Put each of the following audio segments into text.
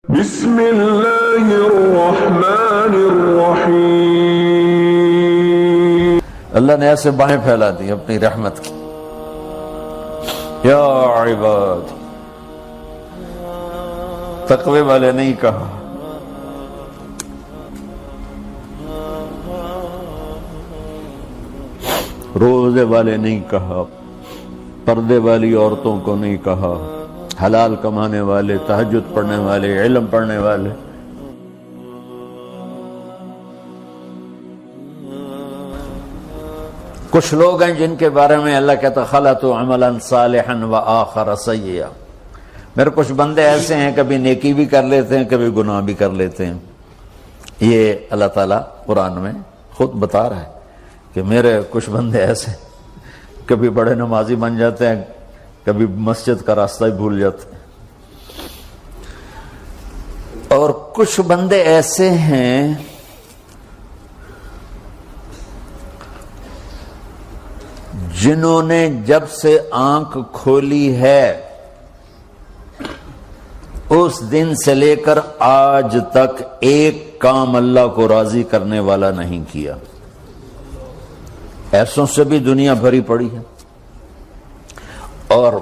بسم اللہ الرحمن الرحیم۔ اللہ نے ایسے باہیں پھیلا دی اپنی رحمت کی۔ یا عباد، تقوی والے نہیں کہا، روزے والے نہیں کہا، پردے والی عورتوں کو نہیں کہا، حلال کمانے والے، تہجد پڑھنے والے، علم پڑھنے والے۔ کچھ لوگ ہیں جن کے بارے میں اللہ کہتا خلطوا عملا صالحا وآخر سیئا۔ میرے کچھ بندے ایسے ہیں کبھی نیکی بھی کر لیتے ہیں، کبھی گناہ بھی کر لیتے ہیں۔ یہ اللہ تعالیٰ قرآن میں خود بتا رہا ہے کہ میرے کچھ بندے ایسے کبھی بڑے نمازی بن جاتے ہیں، کبھی مسجد کا راستہ ہی بھول جاتے ہیں، اور کچھ بندے ایسے ہیں جنہوں نے جب سے آنکھ کھولی ہے اس دن سے لے کر آج تک ایک کام اللہ کو راضی کرنے والا نہیں کیا۔ ایسوں سے بھی دنیا بھری پڑی ہے، اور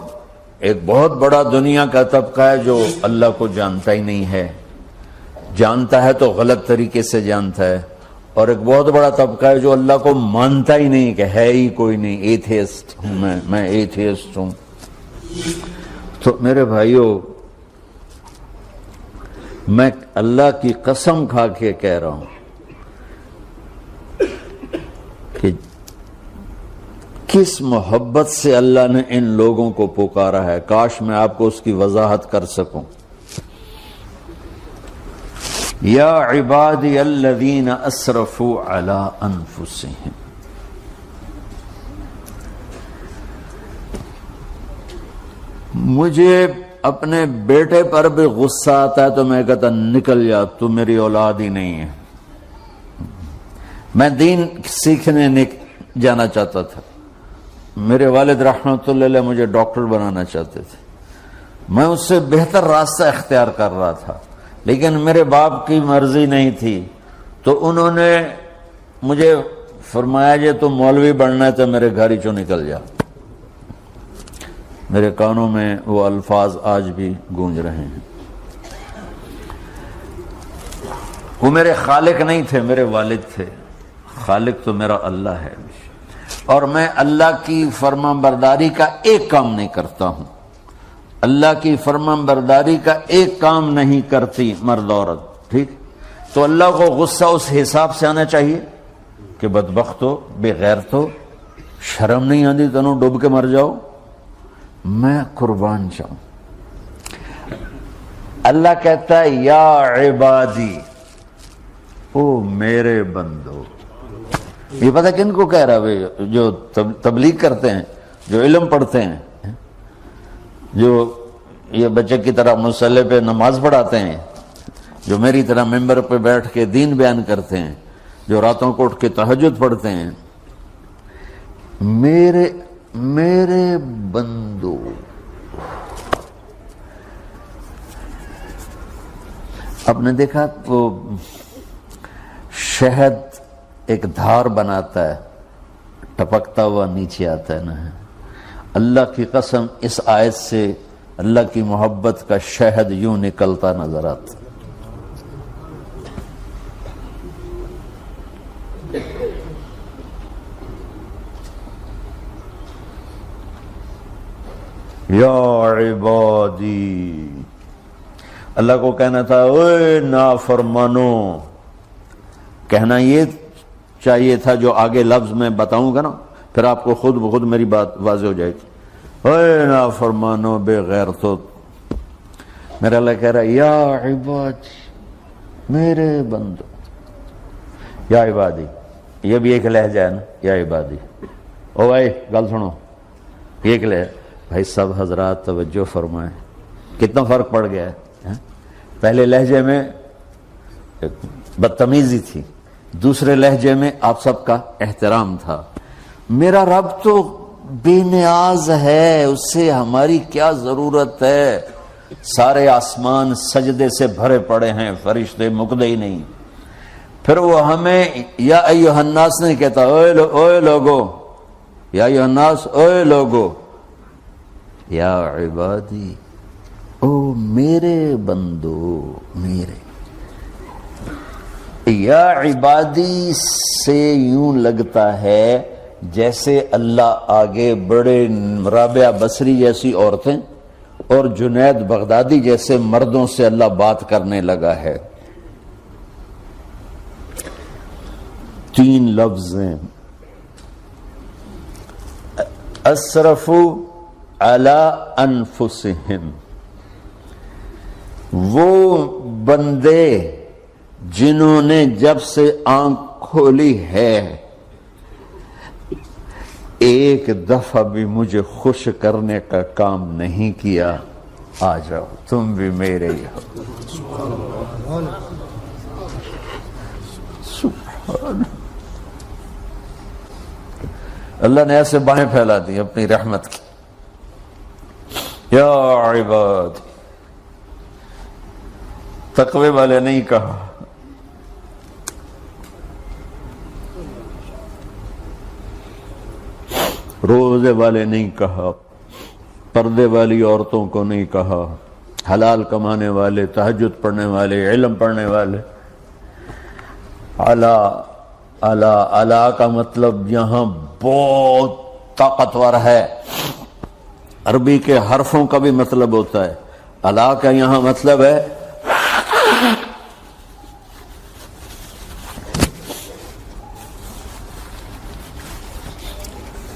ایک بہت بڑا دنیا کا طبقہ ہے جو اللہ کو جانتا ہی نہیں ہے، جانتا ہے تو غلط طریقے سے جانتا ہے، اور ایک بہت بڑا طبقہ ہے جو اللہ کو مانتا ہی نہیں کہ ہے ہی کوئی نہیں، ایتھیسٹ ہوں میں ایتھیسٹ ہوں۔ تو میرے بھائیوں، میں اللہ کی قسم کھا کے کہہ رہا ہوں کہ کس محبت سے اللہ نے ان لوگوں کو پکارا ہے، کاش میں آپ کو اس کی وضاحت کر سکوں۔ یا عبادی الذین اسرفوا علی انفسہم، مجھے اپنے بیٹے پر بھی غصہ آتا ہے تو میں کہتا نکل جا، تو میری اولاد ہی نہیں ہے۔ میں دین سیکھنے جانا چاہتا تھا، میرے والد رحمۃ اللہ علیہ مجھے ڈاکٹر بنانا چاہتے تھے، میں اس سے بہتر راستہ اختیار کر رہا تھا، لیکن میرے باپ کی مرضی نہیں تھی، تو انہوں نے مجھے فرمایا جی تو مولوی بننا ہے تو میرے گھر ہی چوں نکل جا۔ میرے کانوں میں وہ الفاظ آج بھی گونج رہے ہیں۔ وہ میرے خالق نہیں تھے، میرے والد تھے، خالق تو میرا اللہ ہے، اور میں اللہ کی فرمان برداری کا ایک کام نہیں کرتا ہوں، اللہ کی فرمان برداری کا ایک کام نہیں کرتی مرد عورت، ٹھیک؟ تو اللہ کو غصہ اس حساب سے آنا چاہیے کہ بدبخت ہو، بے غیرت ہو، شرم نہیں آتی تنوں ڈوب کے مر جاؤ۔ میں قربان جاؤں، اللہ کہتا ہے یا عبادی، او میرے بندو۔ یہ پتہ کن کو کہہ رہا ہے؟ جو تبلیغ کرتے ہیں، جو علم پڑھتے ہیں، جو یہ بچے کی طرح مصلی پہ نماز پڑھاتے ہیں، جو میری طرح ممبر پہ بیٹھ کے دین بیان کرتے ہیں، جو راتوں کو اٹھ کے تہجد پڑھتے ہیں۔ میرے بندو، آپ نے دیکھا وہ شہد ایک دھار بناتا ہے، ٹپکتا ہوا نیچے آتا ہے نا۔ اللہ کی قسم اس آیت سے اللہ کی محبت کا شہد یوں نکلتا نظر آتا۔ یا عبادی، اللہ کو کہنا تھا اوے نافرمانو، کہنا یہ چاہیے تھا جو آگے لفظ میں بتاؤں گا نا، پھر آپ کو خود بخود میری بات واضح ہو جائے گی۔ اے نافرمانو، بے غیرتو، میرا اللہ کہہ رہا ہے یا عبادی، میرے بندو، یا عبادی، یہ بھی ایک لہجہ ہے نا، یا عبادی۔ او بھائی گل سنو، ایک لہجہ، بھائی سب حضرات توجہ فرمائیں، کتنا فرق پڑ گیا ہے۔ پہلے لہجے میں بدتمیزی تھی، دوسرے لہجے میں آپ سب کا احترام تھا۔ میرا رب تو بے نیاز ہے، اس سے ہماری کیا ضرورت ہے، سارے آسمان سجدے سے بھرے پڑے ہیں، فرشتے مکدے ہی نہیں. پھر وہ ہمیں یا ایھا الناس نہیں کہتا، اوے لوگو، یا ایھا الناس، اوے لوگو، یا عبادی، او میرے بندو، میرے. یا عبادی سے یوں لگتا ہے جیسے اللہ آگے بڑے رابعہ بصری جیسی عورتیں اور جنید بغدادی جیسے مردوں سے اللہ بات کرنے لگا ہے. 3 لفظ ہیں، اسرفوا علی انفسہم. وہ بندے جنہوں نے جب سے آنکھ کھولی ہے ایک دفعہ بھی مجھے خوش کرنے کا کام نہیں کیا. آ جاؤ تم بھی میرے ہی ہو. سبحان اللہ نے ایسے باہیں پھیلا دی اپنی رحمت کی. یا عباد، تقوی والے نہیں کہا، روزے والے نہیں کہا، پردے والی عورتوں کو نہیں کہا، حلال کمانے والے، تہجد پڑھنے والے، علم پڑھنے والے. اعلیٰ کا مطلب یہاں بہت طاقتور ہے. عربی کے حرفوں کا بھی مطلب ہوتا ہے. اعلیٰ کا یہاں مطلب ہے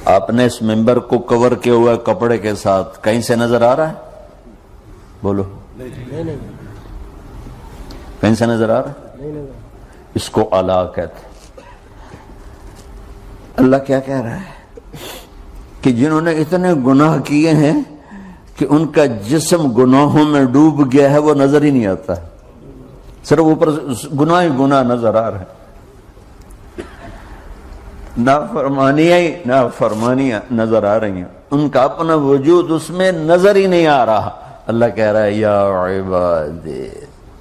آپ نے اس ممبر کو کور کیا ہوا کپڑے کے ساتھ، کہیں سے نظر آ رہا ہے؟ بولو. کہیں سے نظر آ رہا ہے؟ اس کو اعلیٰ کہتے. اللہ کیا کہہ رہا ہے کہ جنہوں نے اتنے گناہ کیے ہیں کہ ان کا جسم گناہوں میں ڈوب گیا ہے، وہ نظر ہی نہیں آتا ہے، صرف اوپر گناہ ہی گناہ نظر آ رہے ہیں. نافرمانیاں نظر آ رہی ہیں، ان کا اپنا وجود اس میں نظر ہی نہیں آ رہا. اللہ کہہ رہا ہے یا عبادی،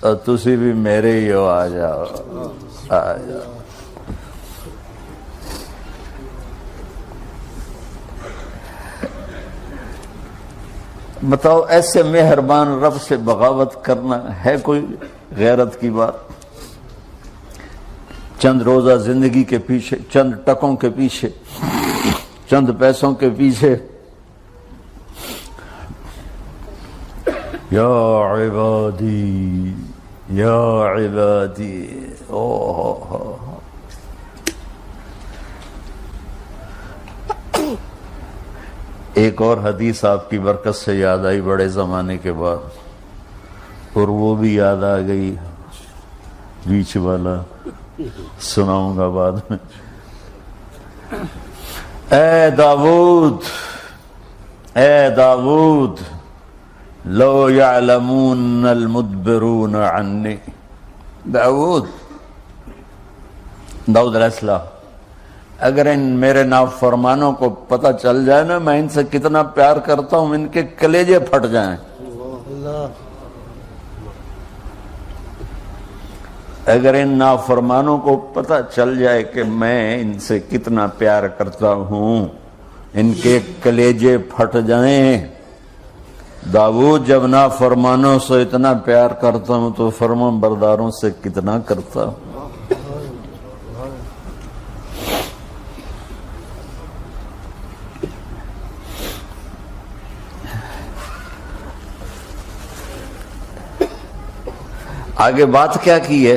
اور تسی بھی میرے ہی ہو، آ جاؤ آ جاؤ. بتاؤ ایسے مہربان رب سے بغاوت کرنا ہے کوئی غیرت کی بات؟ چند روزہ زندگی کے پیچھے، چند ٹکوں کے پیچھے، چند پیسوں کے پیچھے. یا عبادی یا عبادی. ایک اور حدیث آپ کی برکت سے یاد آئی بڑے زمانے کے بعد، اور وہ بھی یاد آ گئی، بیچ والا سناؤں گا بعد میں. اے داؤد، اے داؤد، لو یعلمون المدبرون عنی. داؤد علیہ السلام، اگر ان میرے نافرمانوں کو پتہ چل جائے نا میں ان سے کتنا پیار کرتا ہوں، ان کے کلیجے پھٹ جائیں. اگر ان نافرمانوں کو پتہ چل جائے کہ میں ان سے کتنا پیار کرتا ہوں، ان کے کلیجے پھٹ جائیں. داؤد جب نافرمانوں سے اتنا پیار کرتا ہوں تو فرمان برداروں سے کتنا کرتا ہوں. آگے بات کیا کی ہے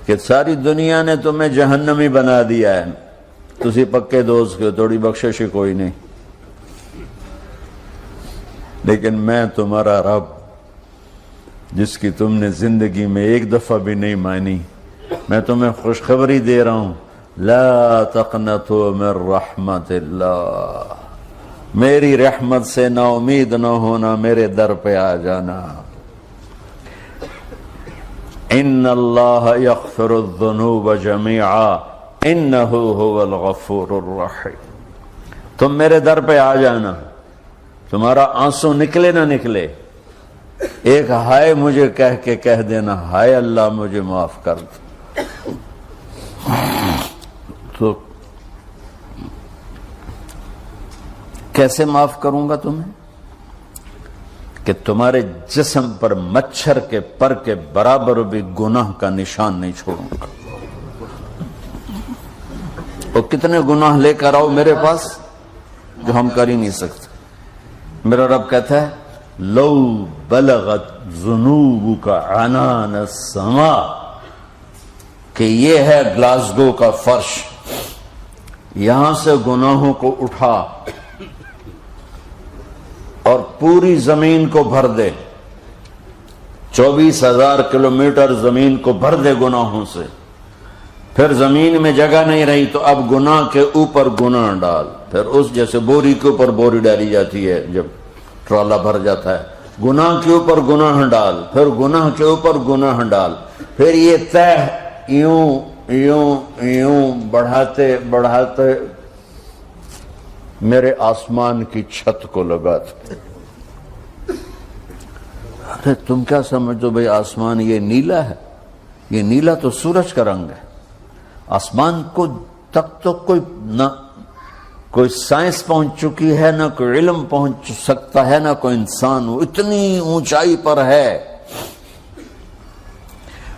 کہ ساری دنیا نے تمہیں جہنمی بنا دیا ہے، تسی پکے دوست کے، تھوڑی بخشش کوئی نہیں، لیکن میں تمہارا رب جس کی تم نے زندگی میں ایک دفعہ بھی نہیں مانی، میں تمہیں خوشخبری دے رہا ہوں، لا تقنطوا من رحمت اللہ، میری رحمت سے نا امید نہ ہونا، میرے در پہ آ جانا. ان اللہ یغفر الذنوب جميعا انہ هو الغفور الرحیم. تم میرے در پہ آ جانا، تمہارا آنسو نکلے نہ نکلے، ایک ہائے مجھے کہہ کے کہہ دینا، ہائے اللہ مجھے معاف کر دے۔ تو کیسے معاف کروں گا تمہیں؟ کہ تمہارے جسم پر مچھر کے پر کے برابر بھی گناہ کا نشان نہیں چھوڑوں گا۔ اور کتنے گناہ لے کر آؤ میرے پاس جو ہم کر ہی نہیں سکتے۔ میرا رب کہتا ہے لو بلغت ذنوبک عنان السماء، کہ یہ ہے گلاسگو کا فرش، یہاں سے گناہوں کو اٹھا اور پوری زمین کو بھر دے، 24,000 کلومیٹر زمین کو بھر دے گناہوں سے، پھر زمین میں جگہ نہیں رہی تو اب گناہ کے اوپر گناہ ڈال، پھر اس جیسے بوری کے اوپر بوری ڈالی جاتی ہے جب ٹرالا بھر جاتا ہے، گناہ کے اوپر گناہ ڈال، پھر گناہ کے اوپر گناہ ڈال، پھر یہ تہ یوں یوں یوں بڑھاتے بڑھاتے میرے آسمان کی چھت کو لگاتے۔ ارے تم کیا سمجھو بھئی آسمان یہ نیلا ہے؟ یہ نیلا تو سورج کا رنگ ہے۔ آسمان کو تک تو کوئی سائنس پہنچ چکی ہے، نہ کوئی علم پہنچ سکتا ہے، نہ کوئی انسان، وہ اتنی اونچائی پر ہے۔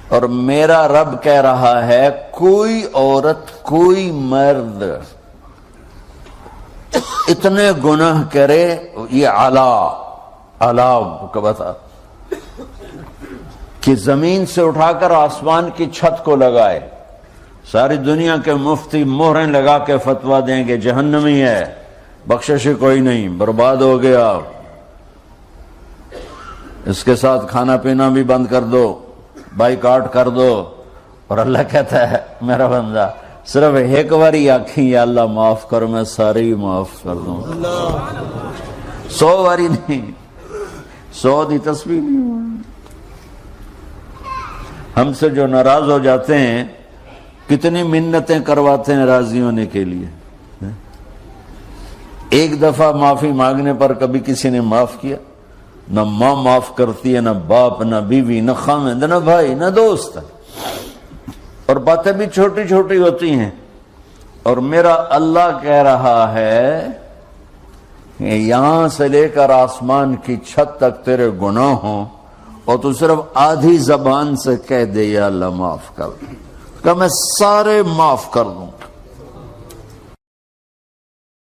اور میرا رب کہہ رہا ہے کوئی عورت کوئی مرد اتنے گناہ کرے، یہ اعلیٰ کو بتا کہ زمین سے اٹھا کر آسمان کی چھت کو لگائے، ساری دنیا کے مفتی مہریں لگا کے فتویٰ دیں گے جہنمی ہے، بخشش کوئی نہیں، برباد ہو گیا، اس کے ساتھ کھانا پینا بھی بند کر دو، بائیکاٹ کر دو۔ اور اللہ کہتا ہے میرا بندہ صرف ایک باری آنکھیں یا اللہ معاف کر، میں سارے ہی معاف کر دوں، 100 باری نہیں، 100 دی تسبیح نہیں۔ ہم سے جو ناراض ہو جاتے ہیں کتنی منتیں کرواتے ہیں راضی ہونے کے لیے، ایک دفعہ معافی مانگنے پر کبھی کسی نے معاف کیا؟ نہ ماں معاف کرتی ہے، نہ باپ، نہ بیوی، نہ خاوند، نہ بھائی، نہ دوست، اور باتیں بھی چھوٹی چھوٹی ہوتی ہیں۔ اور میرا اللہ کہہ رہا ہے کہ یہاں سے لے کر آسمان کی چھت تک تیرے گناہ ہوں، اور تو صرف آدھی زبان سے کہہ دے یا اللہ معاف کر، کہ میں سارے معاف کر دوں۔